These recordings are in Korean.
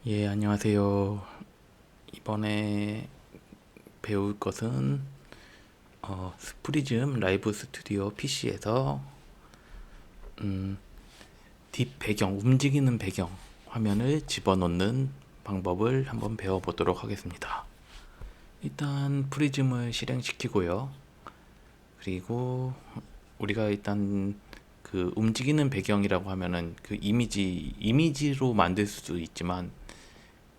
예, 안녕하세요. 이번에 배울 것은 스프리즘 라이브 스튜디오 PC에서 딥 배경, 움직이는 배경 화면을 집어넣는 방법을 한번 배워보도록 하겠습니다. 일단 프리즘을 실행시키고요. 그리고 우리가 일단 그 움직이는 배경이라고 하면은 그 이미지로 만들 수도 있지만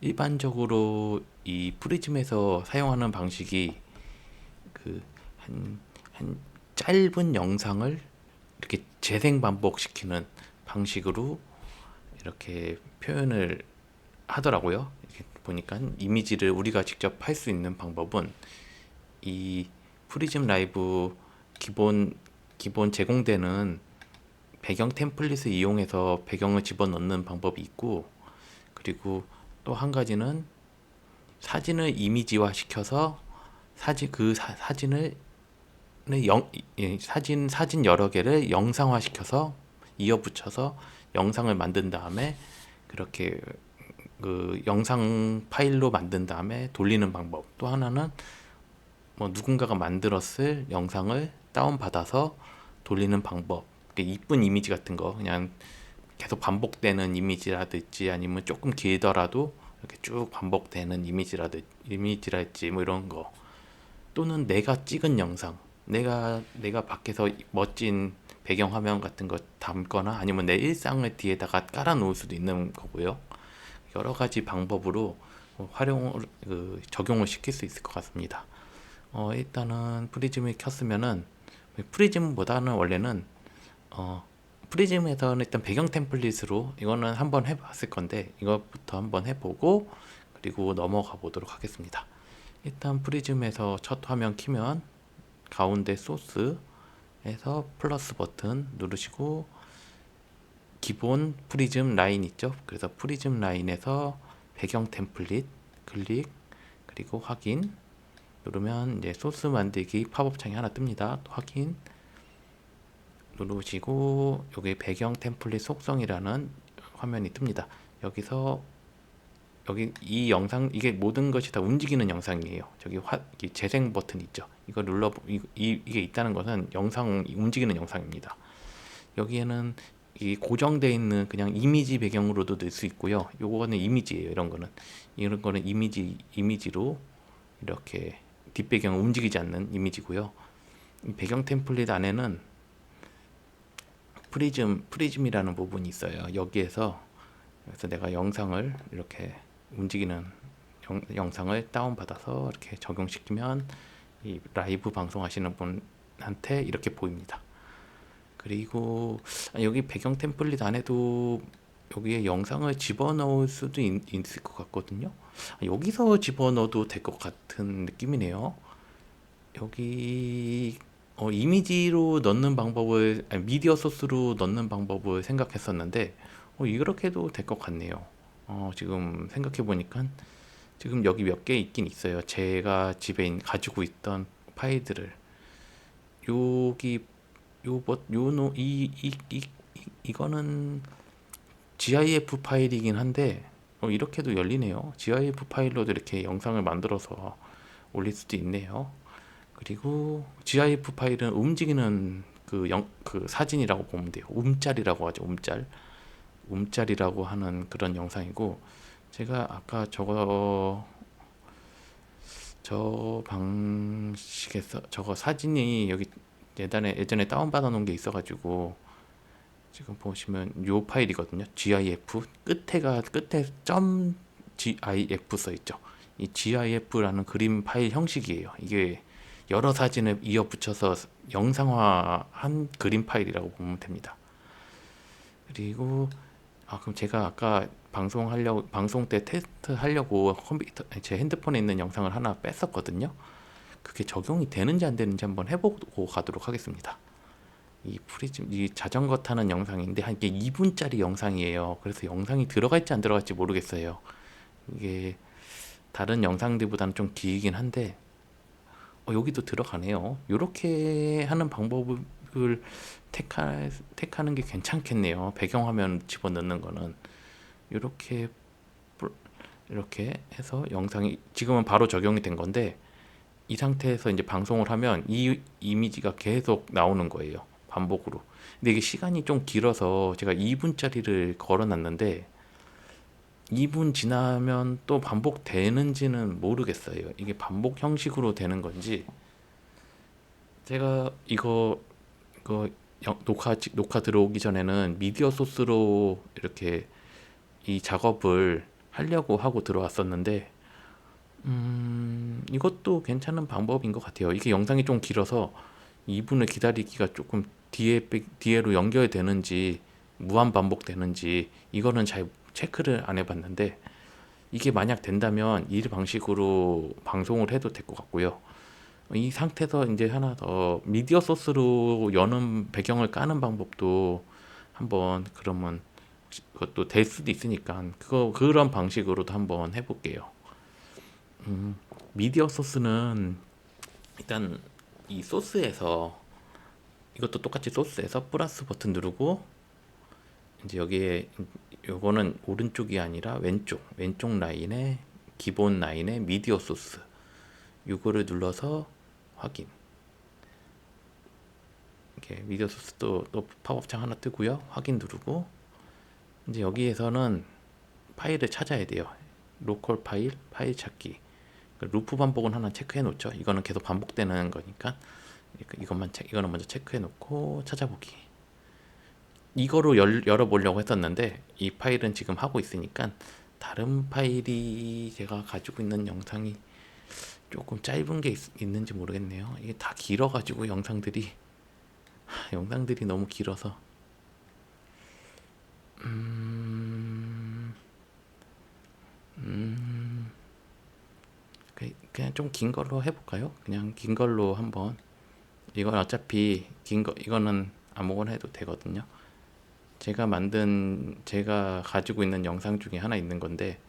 일반적으로 이 프리즘에서 사용하는 방식이 그 한 짧은 영상을 이렇게 재생 반복시키는 방식으로 이렇게 표현을 하더라고요. 이렇게 보니까 이미지를 우리가 직접 할 수 있는 방법은 이 프리즘 라이브 기본 기본 제공되는 배경 템플릿을 이용해서 배경을 집어넣는 방법이 있고, 그리고 또 한 가지는 사진을 이미지화 시켜서 사진을 사진 여러 개를 영상화 시켜서 이어 붙여서 영상을 만든 다음에 그렇게 그 영상 파일로 만든 다음에 돌리는 방법. 또 하나는 뭐 누군가가 만들었을 영상을 다운받아서 돌리는 방법. 이쁜 이미지 같은 거 그냥 계속 반복되는 이미지라든지 아니면 조금 길더라도 이렇게 쭉 반복되는 이미지랄지 뭐 이런 거, 또는 내가 찍은 영상, 내가 밖에서 멋진 배경화면 같은 거 담거나 아니면 내 일상을 뒤에다가 깔아 놓을 수도 있는 거고요. 여러 가지 방법으로 적용을 시킬 수 있을 것 같습니다. 일단은 프리즘을 켰으면은, 프리즘보다는 원래는 어, 프리즘에서는 일단 배경 템플릿으로 이거는 한번 해봤을 건데 이것부터 한번 해보고 그리고 넘어가 보도록 하겠습니다. 일단 프리즘에서 첫 화면 키면 가운데 소스에서 플러스 버튼 누르시고 기본 프리즘 라인 있죠. 그래서 프리즘 라인에서 배경 템플릿 클릭, 그리고 확인 누르면 이제 소스 만들기 팝업 창이 하나 뜹니다. 또 확인 누르시고 여기 배경 템플릿 속성이라는 화면이 뜹니다. 여기서 여기 이 영상, 이게 모든 것이 다 움직이는 영상이에요. 이 재생 버튼 있죠. 이거 이게 있다는 것은 영상 움직이는 영상입니다. 여기에는 이 고정되어 있는 그냥 이미지 배경으로도 넣을 수 있고요. 요거는 이미지예요. 이런 거는 이미지로 이렇게 뒷배경 움직이지 않는 이미지고요. 이 배경 템플릿 안에는 프리즘이라는 부분이 있어요. 여기에서 그래서 내가 영상을 이렇게 움직이는 영상을 다운받아서 이렇게 적용시키면 이 라이브 방송하시는 분한테 이렇게 보입니다. 그리고 여기 배경 템플릿 안에도 여기에 영상을 집어넣을 수도 있을 것 같거든요. 여기서 집어넣어도 될 것 같은 느낌이네요. 여기 이미지로 넣는 방법을, 아니, 미디어 소스로 넣는 방법을 생각했었는데 이렇게도 될 것 같네요. 지금 생각해 보니까 지금 여기 몇 개 있긴 있어요. 제가 집에 가지고 있던 파일들을 여기 이거는 GIF 파일이긴 한데 이렇게도 열리네요. GIF 파일로도 이렇게 영상을 만들어서 올릴 수도 있네요. 그리고 GIF 파일은 움직이는 그 사진이라고 보면 돼요. 움짤이라고 하죠. 움짤이라고 하는 그런 영상이고, 제가 아까 저 방식에서 저거 사진이 여기 예전에 다운받아 놓은 게 있어가지고 지금 보시면 요 파일이거든요. GIF 끝에 점 GIF 써 있죠. 이 GIF라는 그림 파일 형식이에요. 이게 여러 사진을 이어 붙여서 영상화한 그림 파일이라고 보면 됩니다. 그리고 그럼 제가 아까 방송 때 테스트 하려고 제 핸드폰에 있는 영상을 하나 뺐었거든요. 그게 적용이 되는지 안 되는지 한번 해보고 가도록 하겠습니다. 이 자전거 타는 영상인데 한 게 2분짜리 영상이에요. 그래서 영상이 들어갈지 안 들어갈지 모르겠어요. 이게 다른 영상들보다는 좀 길긴 한데 여기도 들어가네요. 이렇게 하는 방법을 택하는 게 괜찮겠네요. 배경화면 집어넣는 거는 이렇게 이렇게 해서 영상이 지금은 바로 적용이 된 건데, 이 상태에서 이제 방송을 하면 이 이미지가 계속 나오는 거예요. 반복으로. 근데 이게 시간이 좀 길어서 제가 2분짜리를 걸어놨는데 2분 지나면 또 반복되는지는 모르겠어요. 이게 반복 형식으로 되는 건지. 제가 이거 녹화 들어오기 전에는 미디어 소스로 이렇게 이 작업을 하려고 하고 들어왔었는데, 이것도 괜찮은 방법인 것 같아요. 이게 영상이 좀 길어서 2분을 기다리기가 조금 뒤에로 연결이 되는지 무한 반복되는지 이거는 잘 체크를 안 해봤는데, 이게 만약 된다면 이 방식으로 방송을 해도 될 것 같고요. 이 상태에서 이제 하나 더 미디어 소스로 여는 배경을 까는 방법도 한번, 그러면 그것도 될 수도 있으니까 그런 방식으로도 한번 해볼게요. 미디어 소스는 일단 이 소스에서, 이것도 똑같이 소스에서 플러스 버튼 누르고 이제 여기에, 요거는 오른쪽이 아니라 왼쪽 라인에, 기본 라인에 미디어 소스, 요거를 눌러서 확인. 이렇게 미디어 소스도 또 팝업창 하나 뜨고요. 확인 누르고 이제 여기에서는 파일을 찾아야 돼요. 로컬 파일 찾기. 루프 반복은 하나 체크해 놓죠. 이거는 계속 반복되는 거니까 이거는 먼저 체크해 놓고 찾아보기. 이거로 열어보려고 했었는데 이 파일은 지금 하고 있으니까, 다른 파일이 제가 가지고 있는 영상이 조금 짧은 게 있는지 모르겠네요. 이게 다 길어가지고 영상들이 너무 길어서. 그냥 좀 긴 걸로 해볼까요? 그냥 긴 걸로 한번. 이건 어차피 이거는 아무거나 해도 되거든요. 제가 가지고 있는 영상 중에 하나 있는 건데,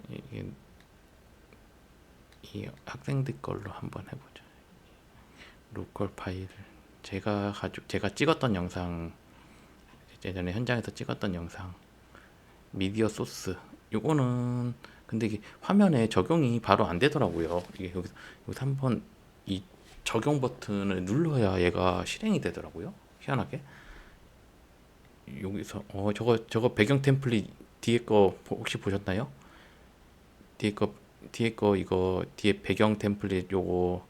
이게 이 학생들 걸로 한번 해보죠. 로컬 파일, 제가 찍었던 영상, 예전에 현장에서 찍었던 영상, 미디어 소스. 요거는 근데 이게 화면에 적용이 바로 안 되더라고요. 이게 여기서 한번 이 적용 버튼을 눌러야 얘가 실행이 되더라고요. 희한하게. 여기서 저거 배경 템플릿 뒤에 거 혹시 보셨나요? 뒤에 거 이거 뒤에 배경 템플릿 요거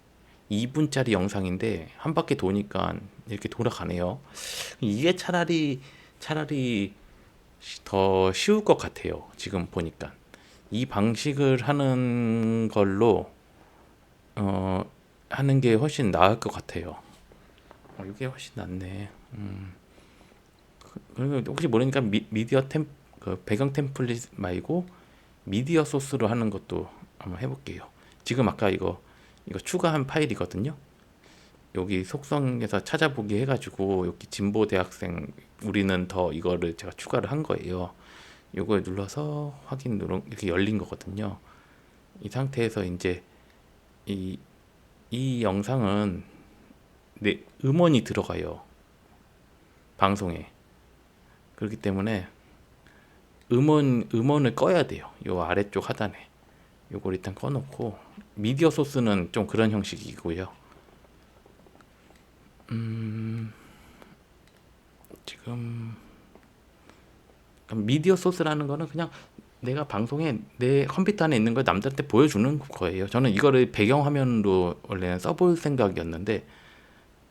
2분짜리 영상인데 한 바퀴 도니까 이렇게 돌아가네요. 이게 차라리 더 쉬울 것 같아요. 지금 보니까 이 방식을 하는 걸로 하는 게 훨씬 나을 것 같아요. 이게 훨씬 낫네. 그리고 혹시 모르니까 미디어 배경 템플릿 말고 미디어 소스로 하는 것도 한번 해볼게요. 지금 아까 이거 추가한 파일이거든요. 여기 속성에서 찾아보기 해가지고 여기 진보 대학생 우리는 더 이거를 제가 추가를 한 거예요. 요걸 눌러서 확인 누르 이렇게 열린 거거든요. 이 상태에서 이제 이 영상은 내 음원이 들어가요. 방송에. 그렇기 때문에 음원을 꺼야 돼요. 요 아래쪽 하단에. 요걸 일단 꺼놓고, 미디어 소스는 좀 그런 형식이고요. 지금 미디어 소스라는 거는 그냥 내가 방송에 내 컴퓨터 안에 있는 걸 남들한테 보여주는 거예요. 저는 이거를 배경화면으로 원래는 써볼 생각이었는데,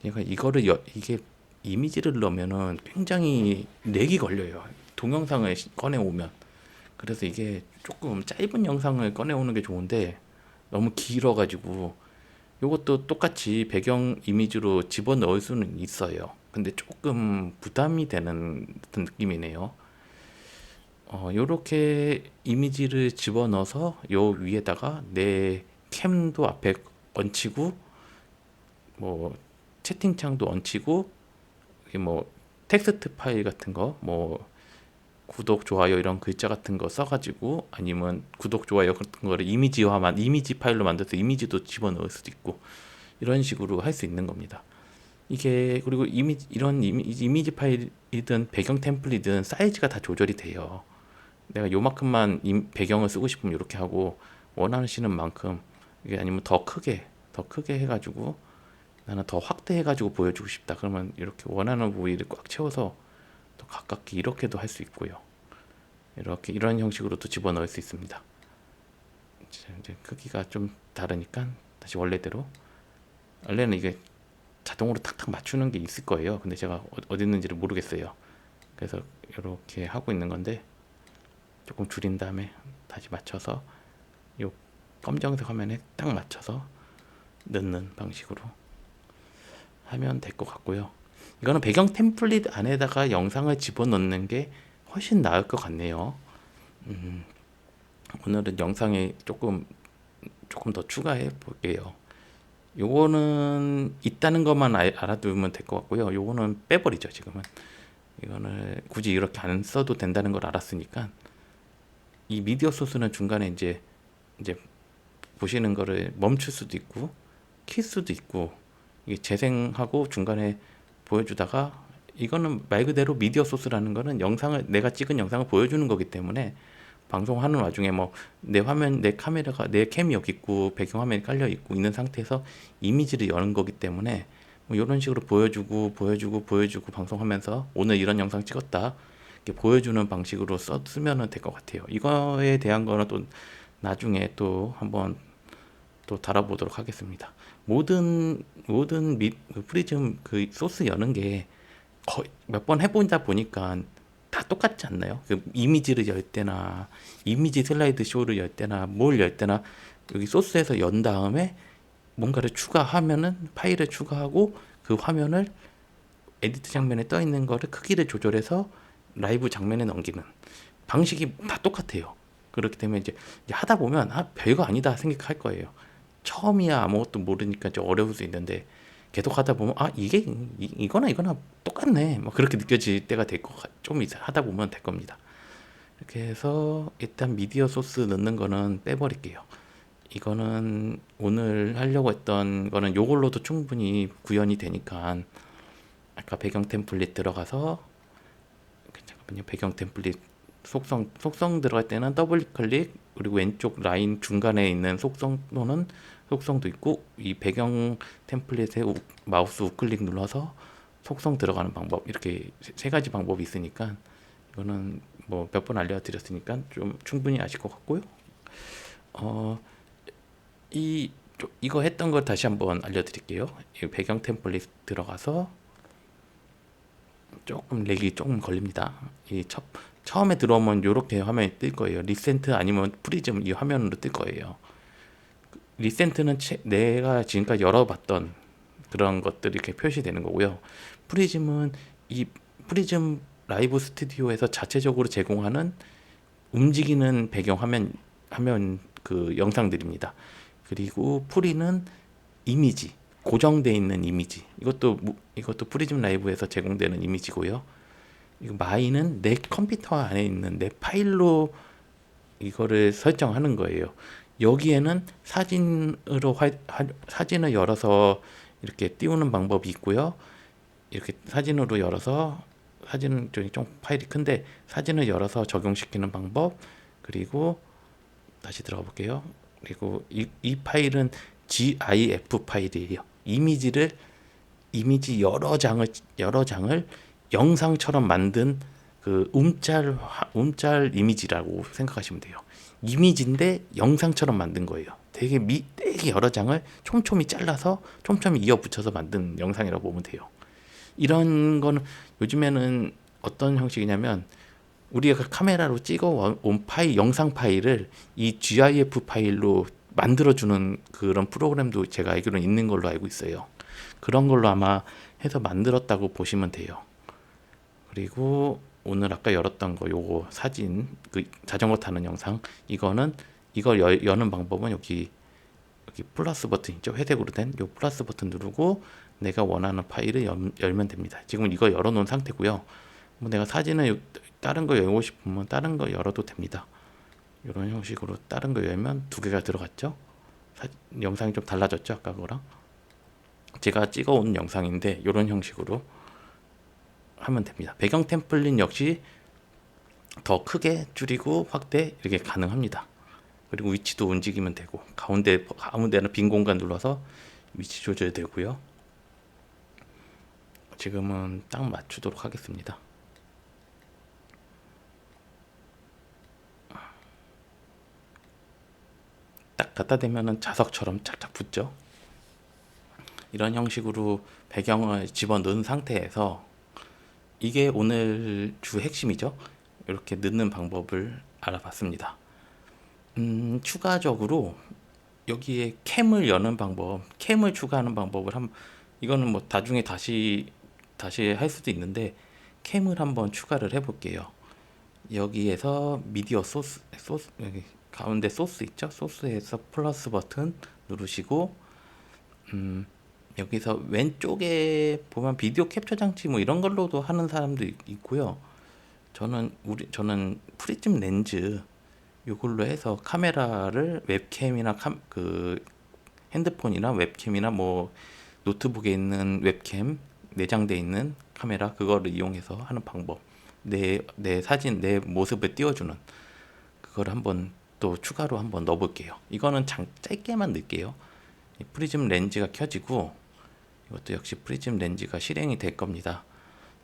제가 이게 이미지를 넣으면은 굉장히 렉이 걸려요. 동영상을 꺼내오면. 그래서 이게 조금 짧은 영상을 꺼내오는 게 좋은데 너무 길어가지고, 이것도 똑같이 배경 이미지로 집어넣을 수는 있어요. 근데 조금 부담이 되는 듯한 느낌이네요. 요렇게 이미지를 집어넣어서 요 위에다가 내 캠도 앞에 얹히고, 뭐 채팅창도 얹히고, 뭐 텍스트 파일 같은 거, 뭐 구독, 좋아요 이런 글자 같은 거 써가지고, 아니면 구독, 좋아요 같은 거를 이미지 파일로 만들어서 이미지도 집어넣을 수도 있고, 이런 식으로 할 수 있는 겁니다. 이게 그리고 이런 이미지 파일이든 배경 템플릿이든 사이즈가 다 조절이 돼요. 내가 요만큼만 배경을 쓰고 싶으면 이렇게 하고 원하시는 만큼 이게 아니면 더 크게 해가지고 나는 더 확대해가지고 보여주고 싶다. 그러면 이렇게 원하는 부위를 꽉 채워서 더 가깝게 이렇게도 할 수 있고요. 이렇게 이런 형식으로도 집어넣을 수 있습니다. 이제 크기가 좀 다르니까 다시 원래대로. 원래는 이게 자동으로 탁탁 맞추는 게 있을 거예요. 근데 제가 어디 있는지를 모르겠어요. 그래서 이렇게 하고 있는 건데 조금 줄인 다음에 다시 맞춰서 요 검정색 화면에 딱 맞춰서 넣는 방식으로 하면 될 것 같고요. 이거는 배경 템플릿 안에다가 영상을 집어넣는 게 훨씬 나을 것 같네요. 오늘은 영상에 조금 더 추가해 볼게요. 요거는 있다는 것만 알아두면 될 것 같고요. 요거는 빼버리죠. 지금은 이거는 굳이 이렇게 안 써도 된다는 걸 알았으니까 이 미디어 소스는 중간에 이제 보시는 거를 멈출 수도 있고 킬 수도 있고 이게 재생하고 중간에 보여주다가 이거는 말 그대로 미디어 소스라는 거는 영상을 내가 찍은 영상을 보여주는 거기 때문에 방송하는 와중에 뭐 내 화면 내 카메라가 내 캠이 여기 있고 배경 화면이 깔려 있고 있는 상태에서 이미지를 여는 거기 때문에 뭐 이런 식으로 보여주고 방송하면서 오늘 이런 영상 찍었다 이렇게 보여주는 방식으로 쓰면 될 것 같아요. 이거에 대한 거는 또 나중에 또 한번 또 다뤄보도록 하겠습니다. 모든 그 프리즘 그 소스 여는 게 거의 몇 번 해보다 보니까 다 똑같지 않나요? 그 이미지를 열 때나 이미지 슬라이드 쇼를 열 때나 뭘 열 때나 여기 소스에서 연 다음에 뭔가를 추가하면은 파일을 추가하고 그 화면을 에디트 장면에 떠 있는 거를 크기를 조절해서 라이브 장면에 넘기는 방식이 다 똑같아요. 그렇기 때문에 이제 하다 보면 별거 아니다 생각할 거예요. 처음이야 아무것도 모르니까 좀 어려울 수 있는데 계속 하다 보면 이게 이거나 똑같네 뭐 그렇게 느껴질 때가 좀 하다 보면 될 겁니다. 이렇게 해서 일단 미디어 소스 넣는 거는 빼버릴게요. 이거는 오늘 하려고 했던 거는 요걸로도 충분히 구현이 되니까 아까 배경 템플릿 들어가서 잠깐만요. 배경 템플릿 속성 들어갈 때는 더블 클릭 그리고 왼쪽 라인 중간에 있는 속성도 있고 이 배경 템플릿에 마우스 우클릭 눌러서 속성 들어가는 방법 이렇게 세 가지 방법이 있으니까 이거는 뭐 몇 번 알려드렸으니까 좀 충분히 아실 것 같고요. 이거 했던 걸 다시 한번 알려드릴게요. 이 배경 템플릿 들어가서 조금 렉이 조금 걸립니다. 처음에 들어오면 이렇게 화면이 뜰 거예요. 리센트 아니면 프리즘 이 화면으로 뜰 거예요. 리센트는 내가 지금까지 열어봤던 그런 것들이 이렇게 표시되는 거고요. 프리즘은 이 프리즘 라이브 스튜디오에서 자체적으로 제공하는 움직이는 배경 화면 그 영상들입니다. 그리고 프리는 이미지 고정되어 있는 이미지 이것도 프리즘 라이브에서 제공되는 이미지고요. 이거 마이는 내 컴퓨터 안에 있는 내 파일로 이거를 설정하는 거예요. 여기에는 사진을 열어서 이렇게 띄우는 방법이 있고요. 이렇게 사진으로 열어서 사진은 좀 파일이 큰데 사진을 열어서 적용시키는 방법 그리고 다시 들어가 볼게요. 그리고 이 파일은 GIF 파일이에요. 이미지 여러 장을 영상처럼 만든 그 움짤 이미지라고 생각하시면 돼요. 이미지인데 영상처럼 만든 거예요. 되게 여러 장을 촘촘히 잘라서 촘촘히 이어붙여서 만든 영상이라고 보면 돼요. 이런 거는 요즘에는 어떤 형식이냐면 우리가 카메라로 찍어 온 영상 파일을 이 GIF 파일로 만들어주는 그런 프로그램도 제가 알기로는 있는 걸로 알고 있어요. 그런 걸로 아마 해서 만들었다고 보시면 돼요. 그리고 오늘 아까 열었던 거 요거 사진 그 자전거 타는 영상 이걸 여는 방법은 여기 플러스 버튼 있죠. 회색으로 된 요 플러스 버튼 누르고 내가 원하는 파일을 열면 됩니다. 지금 이거 열어놓은 상태고요. 뭐 내가 사진을 다른 거 열고 싶으면 다른 거 열어도 됩니다. 이런 형식으로 다른 거 열면 두 개가 들어갔죠. 영상이 좀 달라졌죠. 아까 거랑 제가 찍어온 영상인데 이런 형식으로 하면 됩니다. 배경 템플릿 역시 더 크게 줄이고 확대 이렇게 가능합니다. 그리고 위치도 움직이면 되고 가운데는 빈 공간 눌러서 위치 조절되고요. 지금은 딱 맞추도록 하겠습니다. 딱 갖다 대면은 자석처럼 짝짝 붙죠. 이런 형식으로 배경을 집어넣은 상태에서 이게 오늘 주 핵심이죠. 이렇게 넣는 방법을 알아봤습니다. 추가적으로 여기에 캠을 여는 방법, 캠을 추가하는 방법을 이거는 뭐 나중에 다시 할 수도 있는데 캠을 한번 추가를 해볼게요. 여기에서 미디어 소스 여기 가운데 소스 있죠? 소스에서 플러스 버튼 누르시고 여기서 왼쪽에 보면 비디오 캡처 장치 뭐 이런 걸로도 하는 사람도 있고요. 저는 프리즘 렌즈 이걸로 해서 카메라를 웹캠이나 그 핸드폰이나 웹캠이나 뭐 노트북에 있는 웹캠 내장돼 있는 카메라 그거를 이용해서 하는 방법. 내 사진 내 모습을 띄워주는 그걸 한번 또 추가로 한번 넣어볼게요. 이거는 짧게만 넣을게요. 프리즘 렌즈가 켜지고 이것도 역시 프리즘 렌즈가 실행이 될 겁니다.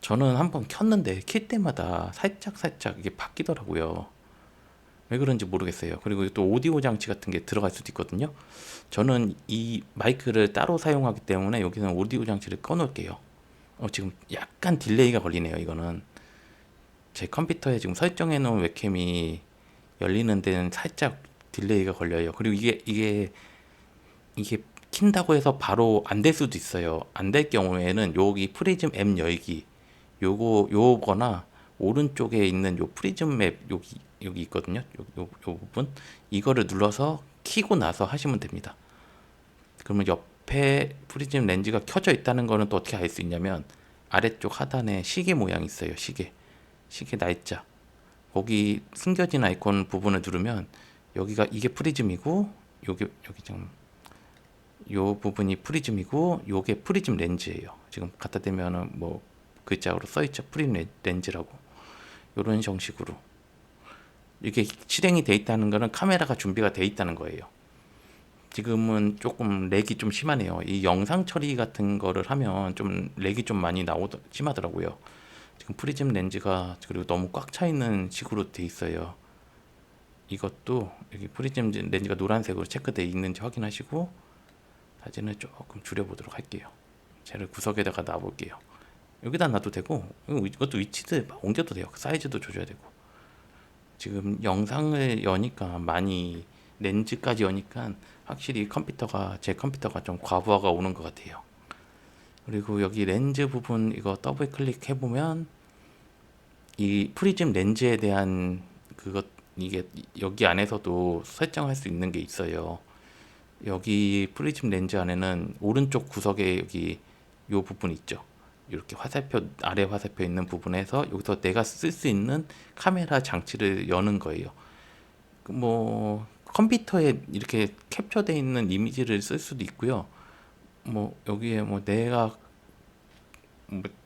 저는 한번 켰는데 킬 때마다 살짝 이게 바뀌더라고요. 왜 그런지 모르겠어요. 그리고 또 오디오 장치 같은 게 들어갈 수도 있거든요. 저는 이 마이크를 따로 사용하기 때문에 여기서는 오디오 장치를 꺼놓을게요. 지금 약간 딜레이가 걸리네요. 이거는 제 컴퓨터에 지금 설정해 놓은 웹캠이 열리는 데는 살짝 딜레이가 걸려요. 그리고 이게 킨다고 해서 바로 안 될 수도 있어요. 안 될 경우에는 여기 프리즘 앱 열기 요거나 오른쪽에 있는 요 프리즘 맵 여기 있거든요. 요 부분 이거를 눌러서 키고 나서 하시면 됩니다. 그러면 옆에 프리즘 렌즈가 켜져 있다는 거는 또 어떻게 알 수 있냐면 아래쪽 하단에 시계 모양이 있어요. 시계 날짜 거기 숨겨진 아이콘 부분을 누르면 여기가 이게 프리즘이고 여기 좀 요 부분이 프리즘이고 요게 프리즘 렌즈예요. 지금 갖다 대면은 뭐 글자로 써 있죠. 프리즘 렌즈라고. 요런 형식으로 이게 실행이 돼 있다는 거는 카메라가 준비가 돼 있다는 거예요. 지금은 조금 렉이 좀 심하네요. 이 영상 처리 같은 거를 하면 좀 렉이 좀 많이 심하더라고요. 지금 프리즘 렌즈가 그리고 너무 꽉 차 있는 식으로 돼 있어요. 이것도 여기 프리즘 렌즈가 노란색으로 체크되어 있는지 확인하시고 사진을 조금 줄여보도록 할게요. 쟤를 구석에다가 놔볼게요. 여기다 놔도 되고 이것도 위치도 옮겨도 돼요. 사이즈도 조져야 되고 지금 영상을 여니까 많이 렌즈까지 여니까 확실히 제 컴퓨터가 좀 과부하가 오는 것 같아요. 그리고 여기 렌즈 부분 이거 더블 클릭해 보면 이 프리즘 렌즈에 대한 이게 여기 안에서도 설정할 수 있는 게 있어요. 여기 프리즘 렌즈 안에는 오른쪽 구석에 여기 요 부분 있죠. 이렇게 아래 화살표 있는 부분에서 여기서 내가 쓸 수 있는 카메라 장치를 여는 거예요. 뭐 컴퓨터에 이렇게 캡처되어 있는 이미지를 쓸 수도 있고요. 뭐 여기에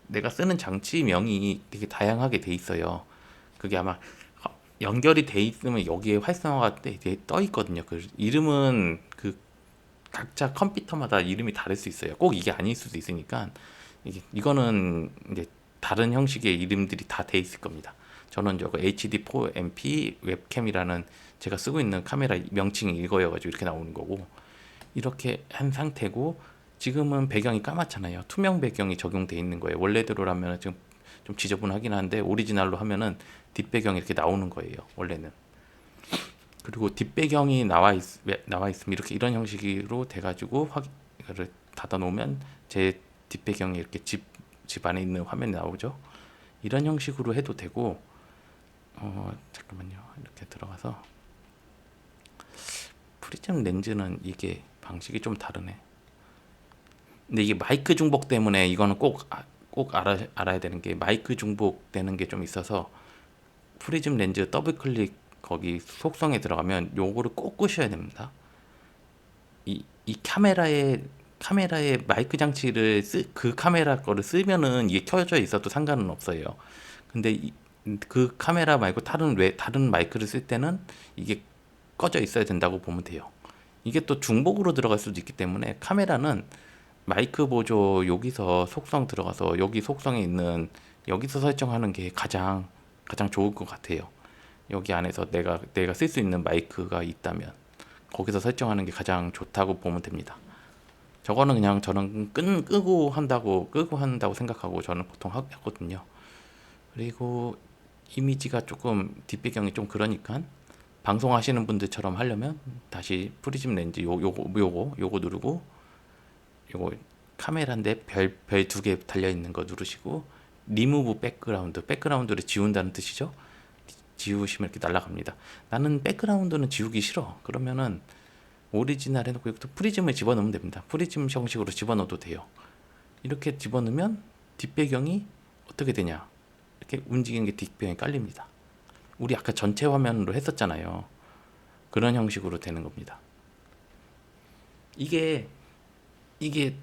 내가 쓰는 장치명이 되게 다양하게 돼 있어요. 그게 아마 연결이 돼 있으면 여기에 활성화가 떠 있거든요. 그 이름은 각자 컴퓨터마다 이름이 다를 수 있어요. 꼭 이게 아닐 수도 있으니까 이거는 이제 다른 형식의 이름들이 다 돼 있을 겁니다. 저는 저거 HD4MP 웹캠이라는 제가 쓰고 있는 카메라 명칭이 이거여가지고 이렇게 나오는 거고 이렇게 한 상태고 지금은 배경이 까맣잖아요. 투명 배경이 적용돼 있는 거예요. 원래대로라면 지금 좀 지저분하긴 한데 오리지널로 하면은 뒷배경이 이렇게 나오는 거예요. 원래는. 그리고 뒷배경이 나와 있으면 이렇게 이런 형식으로 돼가지고 이거를 닫아 놓으면 제 뒷배경이 이렇게 집 안에 있는 화면이 나오죠. 이런 형식으로 해도 되고 잠깐만요. 이렇게 들어가서 프리즘 렌즈는 이게 방식이 좀 다르네. 근데 이게 마이크 중복 때문에 이거는 꼭 알아야 되는 게 마이크 중복 되는 게 좀 있어서 프리즘 렌즈 더블 클릭 거기 속성에 들어가면 요거를 꼭 끄셔야 됩니다. 이 카메라에 마이크 장치를 그 카메라 거를 쓰면은 이게 켜져 있어도 상관은 없어요. 근데 그 카메라 말고 다른 마이크를 쓸 때는 이게 꺼져 있어야 된다고 보면 돼요. 이게 또 중복으로 들어갈 수도 있기 때문에 카메라는 마이크 보조 여기서 속성 들어가서 여기 속성에 있는 여기서 설정하는 게 가장 좋을 것 같아요. 여기 안에서 내가 쓸 수 있는 마이크가 있다면 거기서 설정하는 게 가장 좋다고 보면 됩니다. 저거는 그냥 저는 끄고 한다고 생각하고 저는 보통 하거든요. 그리고 이미지가 조금 뒷배경이 좀 그러니까 방송하시는 분들처럼 하려면 다시 프리즘 렌즈 요거 누르고 요거 카메라인데 별 두 개 달려 있는 거 누르시고 리무브 백그라운드를 지운다는 뜻이죠. 지우시면 이렇게 날아갑니다. 나는 백그라운드는 지우기 싫어. 그러면은 오리지널 해놓고 여기서 프리즘을 집어넣으면 됩니다. 프리즘 형식으로 집어넣어도 돼요. 이렇게 집어넣으면 뒷배경이 어떻게 되냐, 이렇게 움직이는 게 뒷배경이 깔립니다. 우리 아까 전체 화면으로 했었잖아요. 그런 형식으로 되는 겁니다. 이게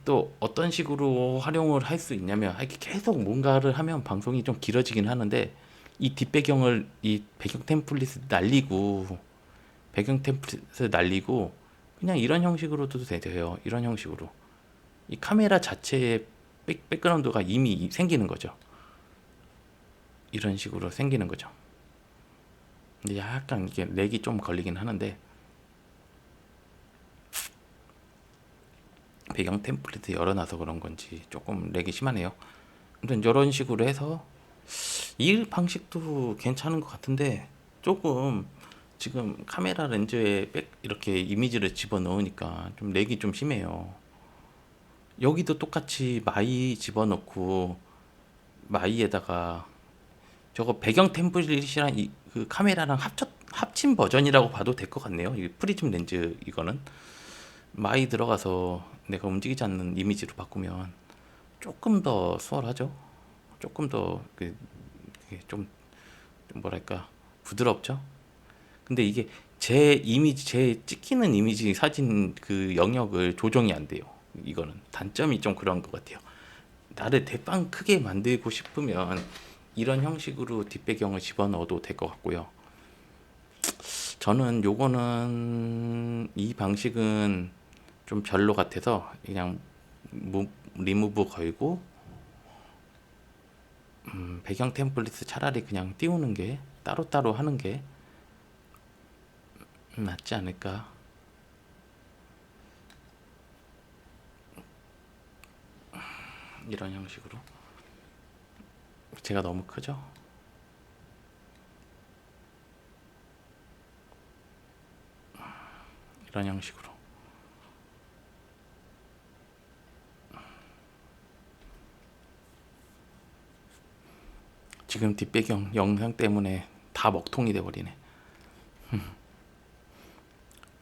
또 어떤 식으로 활용을 할 수 있냐면, 이렇게 계속 뭔가를 하면 방송이 좀 길어지긴 하는데, 이 배경 템플릿을 날리고 그냥 이런 형식으로도 돼요. 이런 형식으로 이 카메라 자체의 백그라운드가 이미 생기는 거죠. 이런 식으로 생기는 거죠. 근데 약간 이게 렉이 좀 걸리긴 하는데, 배경 템플릿 열어놔서 그런 건지 조금 렉이 심하네요. 아무튼 이런 식으로 해서 이 방식도 괜찮은 것 같은데, 조금 지금 카메라 렌즈에 이렇게 이미지를 집어넣으니까 좀 렉이 좀 심해요. 여기도 똑같이 마이 집어넣고 마이에다가 저거 배경 템플릿이랑 그 카메라랑 합친 버전이라고 봐도 될 것 같네요. 이 프리즘 렌즈 이거는 마이 들어가서 내가 움직이지 않는 이미지로 바꾸면 조금 더 수월하죠. 조금 더 좀 뭐랄까 부드럽죠. 근데 이게 제 찍히는 이미지 사진 그 영역을 조정이 안 돼요. 이거는 단점이 좀 그런 것 같아요. 나를 대빵 크게 만들고 싶으면 이런 형식으로 뒷배경을 집어넣어도 될 것 같고요. 저는 요거는 이 방식은 좀 별로 같아서 그냥 리무브 걸고 배경 템플릿을 차라리 그냥 띄우는 게, 따로따로 하는 게 낫지 않을까. 이런 형식으로. 제가 너무 크죠? 이런 형식으로. 지금 뒷배경 영상 때문에 다 먹통이 돼버리네.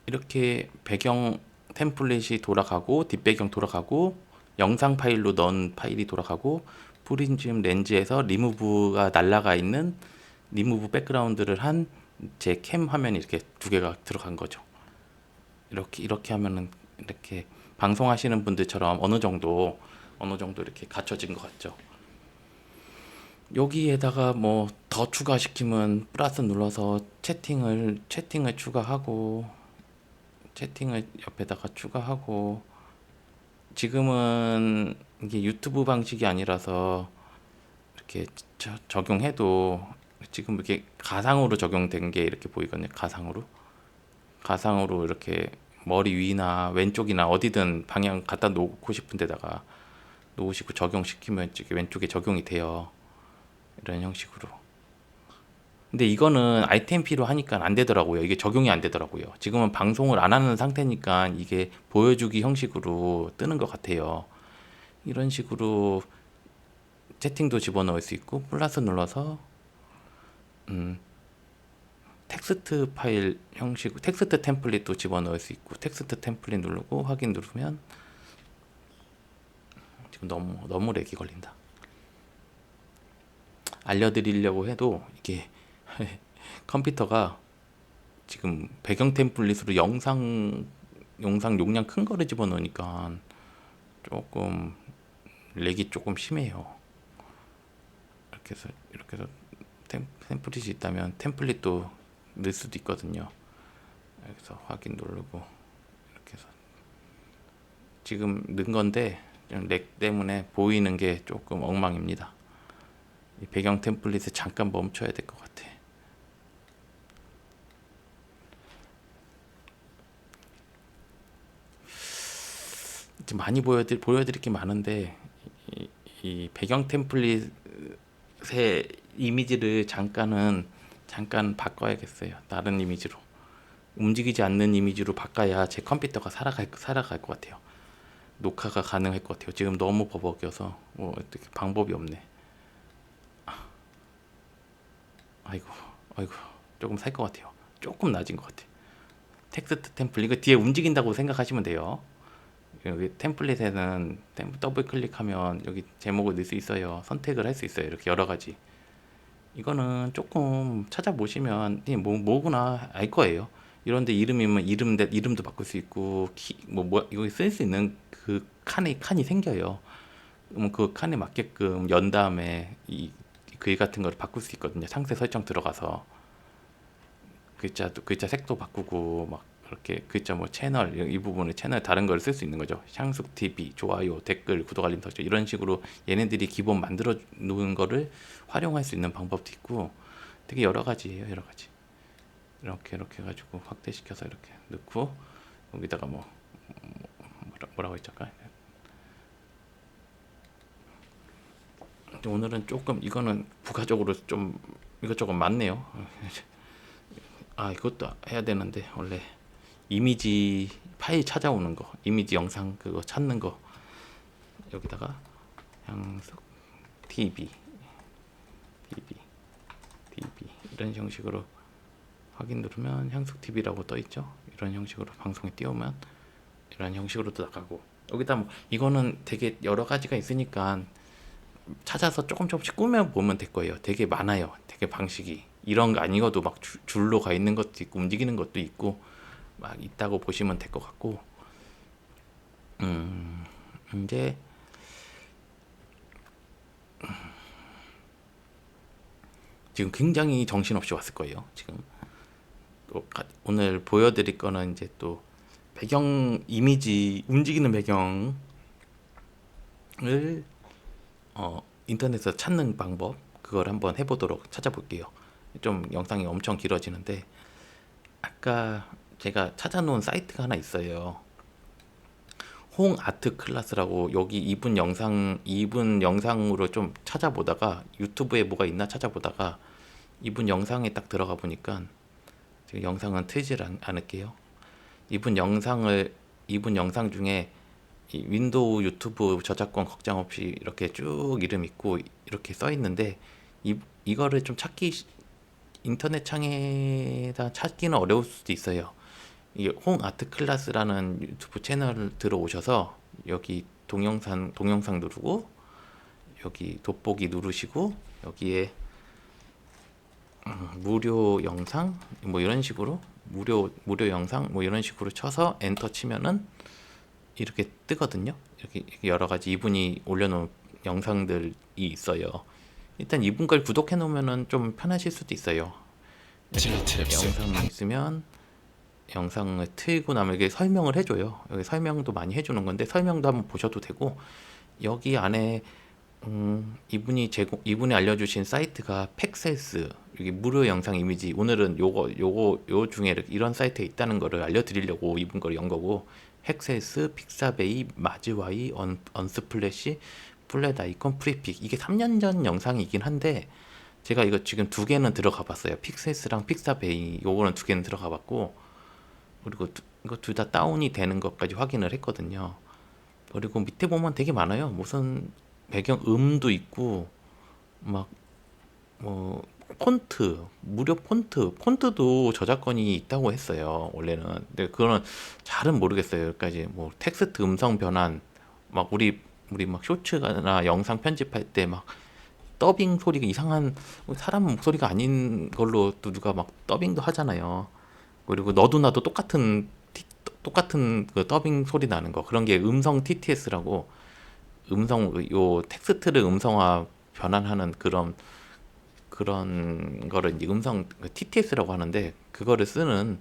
이렇게 배경 템플릿이 돌아가고 뒷배경 돌아가고 영상 파일로 넣은 파일이 돌아가고 프리즘 렌즈에서 리무브가 날라가 있는 리무브 백그라운드를 한 제 캠 화면이 이렇게 두 개가 들어간 거죠. 이렇게 하면은 이렇게 방송하시는 분들처럼 어느 정도 이렇게 갖춰진 것 같죠. 여기에다가 뭐 더 추가시키면 플러스 눌러서 채팅을 추가하고, 채팅을 옆에다가 추가하고. 지금은 이게 유튜브 방식이 아니라서 이렇게 적용해도 지금 이렇게 가상으로 적용된 게 이렇게 보이거든요. 가상으로 이렇게 머리 위나 왼쪽이나 어디든 방향 갖다 놓고 싶은 데다가 놓으시고 적용시키면 왼쪽에 적용이 돼요. 이런 형식으로. 근데 이거는 ITMP로 하니까 안 되더라고요. 이게 적용이 안 되더라고요. 지금은 방송을 안 하는 상태니까 이게 보여주기 형식으로 뜨는 것 같아요. 이런 식으로 채팅도 집어넣을 수 있고, 플러스 눌러서 음, 텍스트 파일 형식, 텍스트 템플릿도 집어넣을 수 있고, 텍스트 템플릿 누르고 확인 누르면, 지금 너무 렉이 걸린다. 알려드리려고 해도 이게 컴퓨터가 지금 배경 템플릿으로 영상 용량 큰 거를 집어넣으니까 조금 렉이 조금 심해요. 이렇게 해서 템플릿이 있다면 템플릿도 넣을 수도 있거든요. 여기서 확인 누르고 이렇게 해서 지금 넣은 건데 렉 때문에 보이는 게 조금 엉망입니다. 이 배경 템플릿을 잠깐 멈춰야 될 것 같아. 많이 보여드릴 게 많은데 이 배경 템플릿의 이미지를 잠깐 바꿔야겠어요. 다른 이미지로, 움직이지 않는 이미지로 바꿔야 제 컴퓨터가 살아갈 것 같아요. 녹화가 가능할 것 같아요. 지금 너무 버벅여서 뭐 어떻게 방법이 없네. 아이고 조금 살 것 같아요. 조금 낮은 것 같아. 텍스트 템플릿 이거 뒤에 움직인다고 생각하시면 돼요. 여기 템플릿에는 더블 클릭하면 여기 제목을 넣을 수 있어요. 선택을 할 수 있어요. 이렇게 여러 가지. 이거는 조금 찾아보시면 뭐구나 알 거예요. 이런데 이름이면 이름도 바꿀 수 있고 이거 쓸 수 있는 그 칸이 생겨요. 그 칸에 맞게끔 연 다음에 이 글 같은 걸 바꿀 수 있거든요. 상세 설정 들어가서 글자 색도 바꾸고 막 그렇게 글자 뭐 채널 이 부분에 채널 다른 걸 쓸 수 있는 거죠. 향숙 TV, 좋아요, 댓글, 구독, 알림 설정 이런 식으로 얘네들이 기본 만들어 놓은 거를 활용할 수 있는 방법도 있고 되게 여러 가지예요. 여러 가지. 이렇게 해가지고 확대시켜서 이렇게 넣고 여기다가 뭐라고 했을까? 오늘은 조금 이거는 부가적으로 좀 이것저것 많네요. 이것도 해야 되는데 원래 이미지 파일 찾아오는 거, 이미지 영상 그거 찾는 거 여기다가 향숙 TV 이런 형식으로 확인 누르면 향숙 TV라고 떠 있죠. 이런 형식으로 방송에 띄우면 이런 형식으로도 나가고 여기다 이거는 되게 여러 가지가 있으니까 찾아서 조금씩 꾸며 보면 될 거예요. 되게 많아요. 되게 방식이 이런 거 아니어도 막 줄로 가 있는 것도 있고 움직이는 것도 있고 막 있다고 보시면 될 것 같고 이제 지금 굉장히 정신없이 왔을 거예요. 지금 또 오늘 보여드릴 거는 이제 또 배경 이미지 움직이는 배경을 인터넷에서 찾는 방법 그걸 한번 해보도록 찾아볼게요. 좀 영상이 엄청 길어지는데 아까 제가 찾아놓은 사이트가 하나 있어요. 홍 아트 클래스라고 여기 이분 영상으로 좀 찾아보다가 유튜브에 뭐가 있나 찾아보다가 이분 영상에 딱 들어가 보니까 지금 영상은 틀질 않을게요. 이분 영상 중에 이 윈도우 유튜브 저작권 걱정 없이 이렇게 쭉 이름 있고 이렇게 써 있는데 이거를 좀 인터넷 창에다 찾기는 어려울 수도 있어요. 이 홍 아트 클래스라는 유튜브 채널 들어오셔서 여기 동영상 누르고 여기 돋보기 누르시고 여기에 무료 영상 뭐 이런 식으로 무료 영상 뭐 이런 식으로 쳐서 엔터 치면은 이렇게 뜨거든요. 이렇게 여러 가지 이분이 올려놓은 영상들이 있어요. 일단 이분 걸 구독해 놓으면은 좀 편하실 수도 있어요. 영상이 있으면 영상을 틀고 나면 이게 설명을 해줘요. 여기 설명도 많이 해주는 건데 설명도 한번 보셔도 되고 여기 안에 이분이 알려주신 사이트가 팩셀스 여기 무료 영상 이미지 오늘은 요 중에 이런 사이트에 있다는 거를 알려드리려고 이분 걸 연 거고 팩셀스, 픽사베이, 마즈와이, 언스플래시, 플랫 아이콘, 프리픽 이게 3년 전 영상이긴 한데 제가 이거 지금 두 개는 들어가 봤어요. 픽셀스랑 픽사베이 요거는 두 개는 들어가 봤고 그리고 이거 둘 다 다운이 되는 것까지 확인을 했거든요. 그리고 밑에 보면 되게 많아요. 무슨 배경 음도 있고 막 무료 폰트도 저작권이 있다고 했어요. 원래는. 근데 그거는 잘은 모르겠어요. 여기까지 텍스트 음성 변환 우리 막 쇼츠나 영상 편집할 때 막 더빙 소리가 이상한 사람 목소리가 아닌 걸로 또 누가 막 더빙도 하잖아요. 그리고 너도 나도 똑같은 그 더빙 소리 나는 거 그런 게 음성 TTS라고 텍스트를 음성화 변환하는 그런 그런 거를 이제 음성 TTS라고 하는데 그거를 쓰는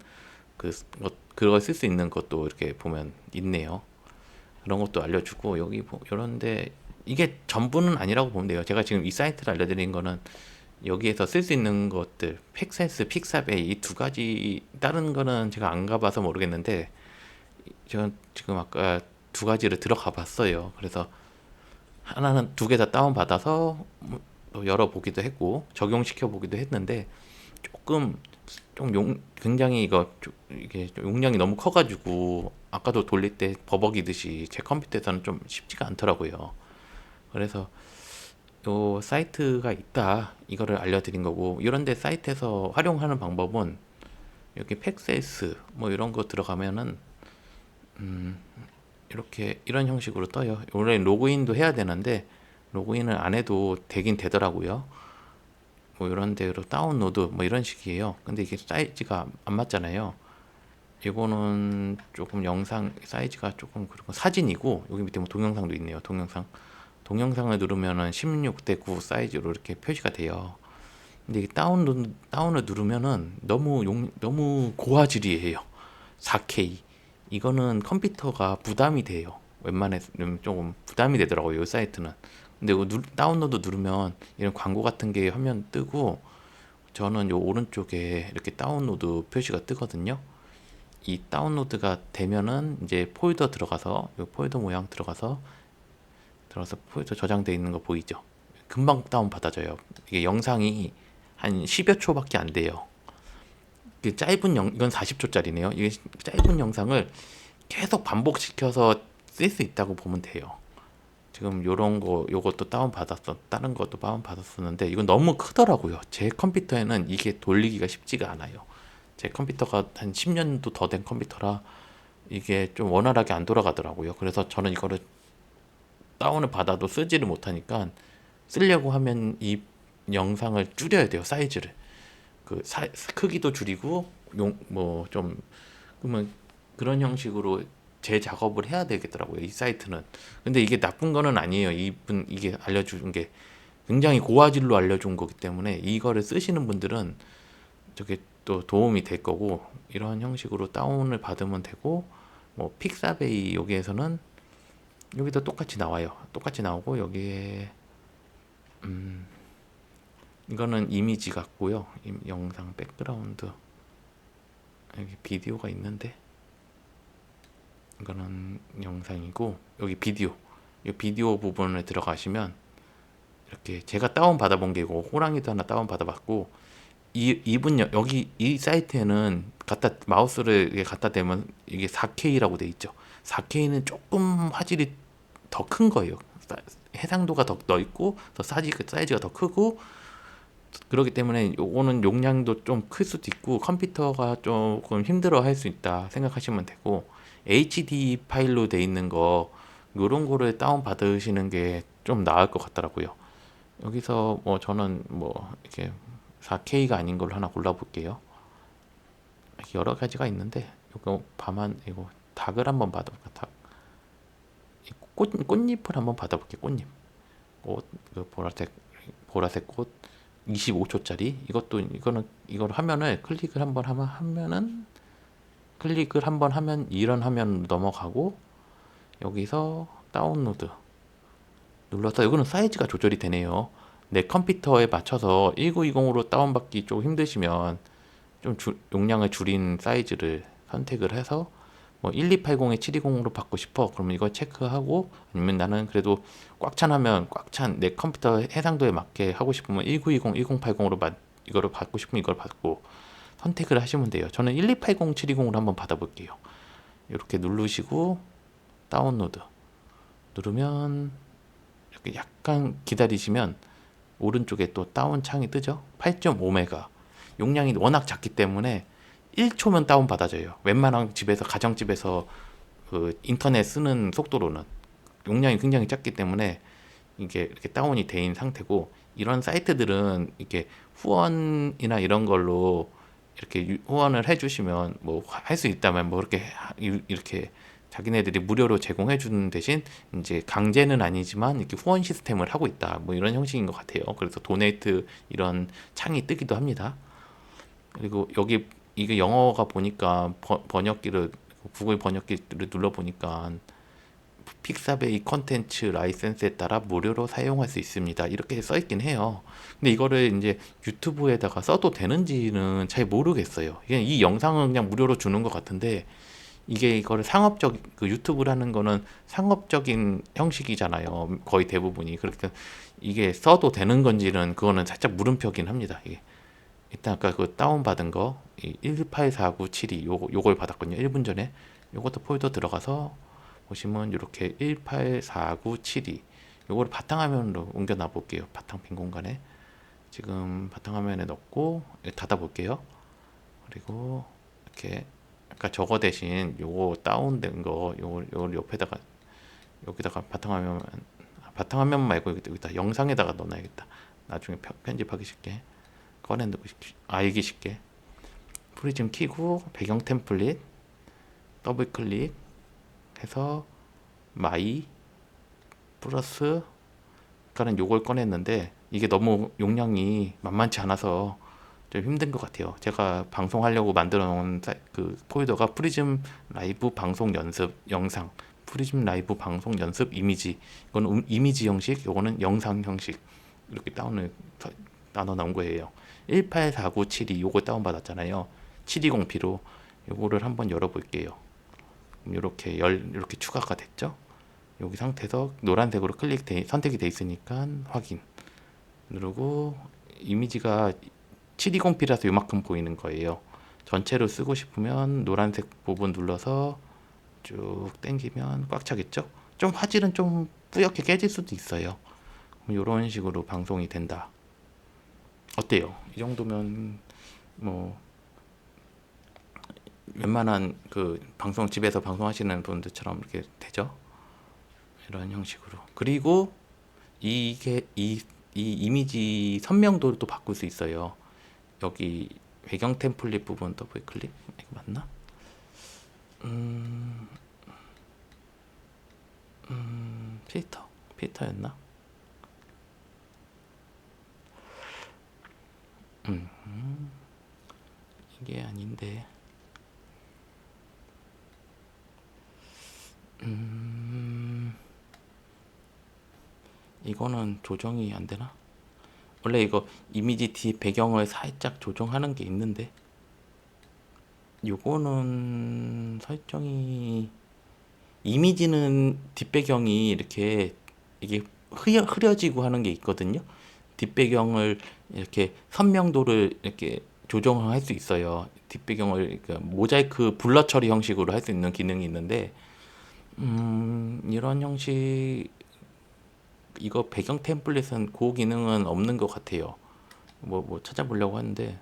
그걸 쓸 수 있는 것도 이렇게 보면 있네요. 그런 것도 알려주고 여기 이런데 이게 전부는 아니라고 보면 돼요. 제가 지금 이 사이트를 알려드린 거는 여기에서 쓸 수 있는 것들 팩센스, 픽사베이 이 두 가지 다른 거는 제가 안 가봐서 모르겠는데 제가 지금 아까 두 가지를 들어가 봤어요. 그래서 하나는 두 개 다 다운받아서 또 열어보기도 했고 적용시켜 보기도 했는데 조금 굉장히 이게 좀 용량이 너무 커가지고 아까도 돌릴 때 버벅이듯이 제 컴퓨터에서는 좀 쉽지가 않더라고요. 그래서 요 사이트가 있다 이거를 알려드린 거고 이런데 사이트에서 활용하는 방법은 여기 팩세스 뭐 이런 거 들어가면은 이렇게 이런 형식으로 떠요. 원래 로그인도 해야 되는데 로그인을 안 해도 되긴 되더라고요. 뭐 이런 데로 다운로드 뭐 이런 식이에요. 근데 이게 사이즈가 안 맞잖아요. 이거는 조금 영상 사이즈가 조금 그리고 사진이고 여기 밑에 뭐 동영상도 있네요. 동영상을 누르면은 16대 9 사이즈로 이렇게 표시가 돼요. 근데 이게 다운을 누르면은 너무 고화질이에요. 4K. 이거는 컴퓨터가 부담이 돼요. 웬만해서는 조금 부담이 되더라고요. 이 사이트는. 근데 이거 다운로드 누르면 이런 광고 같은 게 화면 뜨고 저는 요 오른쪽에 이렇게 다운로드 표시가 뜨거든요. 이 다운로드가 되면은 이제 폴더 들어가서 요 폴더 모양 들어가서 폴더 저장돼 있는 거 보이죠? 금방 다운 받아져요. 이게 영상이 한 10여 초밖에 안 돼요. 이건 40초짜리네요. 이게 짧은 영상을 계속 반복시켜서 쓸 수 있다고 보면 돼요. 지금 요것도 다른 것도 다운 받았었는데 이건 너무 크더라고요. 제 컴퓨터에는 이게 돌리기가 쉽지가 않아요. 제 컴퓨터가 한 10년도 더 된 컴퓨터라 이게 좀 원활하게 안 돌아가더라고요. 그래서 저는 이거를 다운을 받아도 쓰지를 못하니까 쓰려고 하면 이 영상을 줄여야 돼요. 사이즈를. 크기도 줄이고 뭐 좀 그러면 그런 형식으로 재 작업을 해야 되겠더라고요. 이 사이트는. 근데 이게 나쁜 거는 아니에요. 이게 알려준 게 굉장히 고화질로 알려준 거기 때문에 이거를 쓰시는 분들은 저게 또 도움이 될 거고 이런 형식으로 다운을 받으면 되고 뭐 픽사베이 여기에서는 여기도 똑같이 나와요. 똑같이 나오고 여기에 이거는 이미지 같고요. 영상 백그라운드 여기 비디오가 있는데 이거는 영상이고 여기 이 비디오 부분에 들어가시면 이렇게 제가 다운 받아본 게 이거 호랑이도 하나 다운 받아봤고 여기 이 사이트에는 마우스를 이게 갖다 대면 이게 4K라고 돼 있죠. 4K는 조금 화질이 더 큰 거예요. 해상도가 더 넓고 사이즈가 더 크고 그렇기 때문에 요거는 용량도 좀 클 수도 있고 컴퓨터가 조금 힘들어 할 수 있다 생각하시면 되고 HD 파일로 돼 있는 거 요런 거를 다운 받으시는 게 좀 나을 것 같더라고요. 여기서 뭐 저는 뭐 이렇게 4K가 아닌 걸로 하나 골라 볼게요. 여러 가지가 있는데 이거 닭을 한번 받아볼까? 꽃잎을 한번 받아볼게요. 꽃잎. 보라색 꽃 25초짜리 이걸 화면을 클릭을 한번 하면 이런 화면 넘어가고 여기서 다운로드 눌러서 이거는 사이즈가 조절이 되네요. 내 컴퓨터에 맞춰서 1920으로 다운받기 좀 힘드시면 좀 용량을 줄인 사이즈를 선택을 해서 뭐 1280에 720으로 받고 싶어 그러면 이거 체크하고 아니면 나는 그래도 꽉 찬 내 컴퓨터 해상도에 맞게 하고 싶으면 1920, 1080으로 이거를 받고 싶으면 이걸 받고 선택을 하시면 돼요. 저는 1280, 720으로 한번 받아볼게요. 이렇게 누르시고 다운로드 누르면 이렇게 약간 기다리시면 오른쪽에 또 다운 창이 뜨죠. 8.5메가 용량이 워낙 작기 때문에 1초면 다운 받아져요. 웬만한 가정집에서 그 인터넷 쓰는 속도로는 용량이 굉장히 작기 때문에 이게 이렇게 다운이 된 상태고 이런 사이트들은 이렇게 후원이나 이런 걸로 이렇게 후원을 해주시면 뭐 할 수 있다면 뭐 이렇게 자기네들이 무료로 제공해 주는 대신 이제 강제는 아니지만 이렇게 후원 시스템을 하고 있다. 뭐 이런 형식인 것 같아요. 그래서 도네이트 이런 창이 뜨기도 합니다. 그리고 여기 이게 영어가 보니까 번역기를 구글 번역기를 눌러 보니까 픽사베이 컨텐츠 라이센스에 따라 무료로 사용할 수 있습니다. 이렇게 써 있긴 해요. 근데 이거를 이제 유튜브에다가 써도 되는지는 잘 모르겠어요. 이 영상은 그냥 무료로 주는 것 같은데 이게 이거를 상업적 그 유튜브라는 거는 상업적인 형식이잖아요. 거의 대부분이. 그러니까 이게 써도 되는 건지는 그거는 살짝 물음표긴 합니다. 이게 일단 아까 그 다운받은 거 184972 요걸 받았거든요. 1분 전에. 요것도 폴더 들어가서 보시면 이렇게 184972 요거를 바탕화면으로 옮겨 놔 볼게요. 바탕 빈 공간에 지금 바탕화면에 넣고 닫아 볼게요. 그리고 이렇게 아까 저거 대신 요거 다운된 거 요걸 옆에다가 여기다가 바탕화면 말고 여기다 영상에다가 넣어놔야겠다. 나중에 편집하기 쉽게 꺼내놓고 알기 쉽게 프리즘 키고 배경 템플릿 더블 클릭 해서 마이 플러스 그러니까는 요걸 꺼냈는데 이게 너무 용량이 만만치 않아서 좀 힘든 것 같아요. 제가 방송하려고 만들어 놓은 그 폴더가 프리즘 라이브 방송 연습 영상, 프리즘 라이브 방송 연습 이미지. 이거는 이미지 형식, 요거는 영상 형식. 이렇게 나눠 놓은 거예요. 184972 요거 다운 받았잖아요. 720p로 요거를 한번 열어 볼게요. 이렇게 추가가 됐죠? 여기 상태에서 노란색으로 선택이 돼 있으니까 확인 누르고 이미지가 720p라서 요만큼 보이는 거예요. 전체로 쓰고 싶으면 노란색 부분 눌러서 쭉 당기면 꽉 차겠죠? 좀 화질은 좀 뿌옇게 깨질 수도 있어요. 이런 식으로 방송이 된다. 어때요? 이 정도면 뭐 웬만한 그 방송 집에서 방송하시는 분들처럼 이렇게 되죠? 이런 형식으로. 그리고 이 이미지 선명도를 또 바꿀 수 있어요. 여기 배경 템플릿 부분 더블 클릭 이거 맞나? 필터였나? 이게 아닌데. 이거는 조정이 안 되나? 원래 이거 이미지 뒤 배경을 살짝 조정하는 게 있는데 요거는 설정이 이미지는 뒷배경이 이렇게 이게 흐려지고 하는 게 있거든요. 뒷배경을 이렇게 선명도를 이렇게 조정할 수 있어요. 뒷배경을 그러니까 모자이크 블러 처리 형식으로 할 수 있는 기능이 있는데 이런 형식 이거 배경 템플릿은 그 기능은 없는 것 같아요. 뭐 찾아보려고 하는데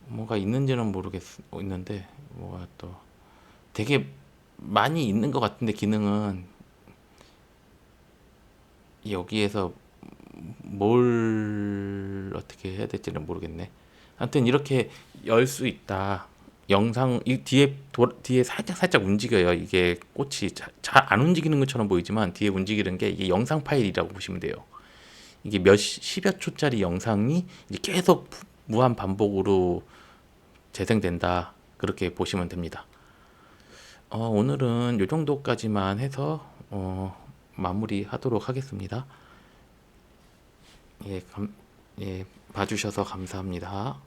뭐가 있는지는 모르겠는데 뭐가 또 되게 많이 있는 것 같은데 기능은 여기에서 뭘 어떻게 해야 될지는 모르겠네. 아무튼 이렇게 열 수 있다. 영상 이 뒤에 살짝 움직여요. 이게 꽃이 잘 안 움직이는 것처럼 보이지만 뒤에 움직이는 게 이게 영상 파일이라고 보시면 돼요. 이게 10여 초짜리 영상이 이제 계속 무한 반복으로 재생된다. 그렇게 보시면 됩니다. 오늘은 이 정도까지만 해서 마무리하도록 하겠습니다. 예, 봐주셔서 감사합니다.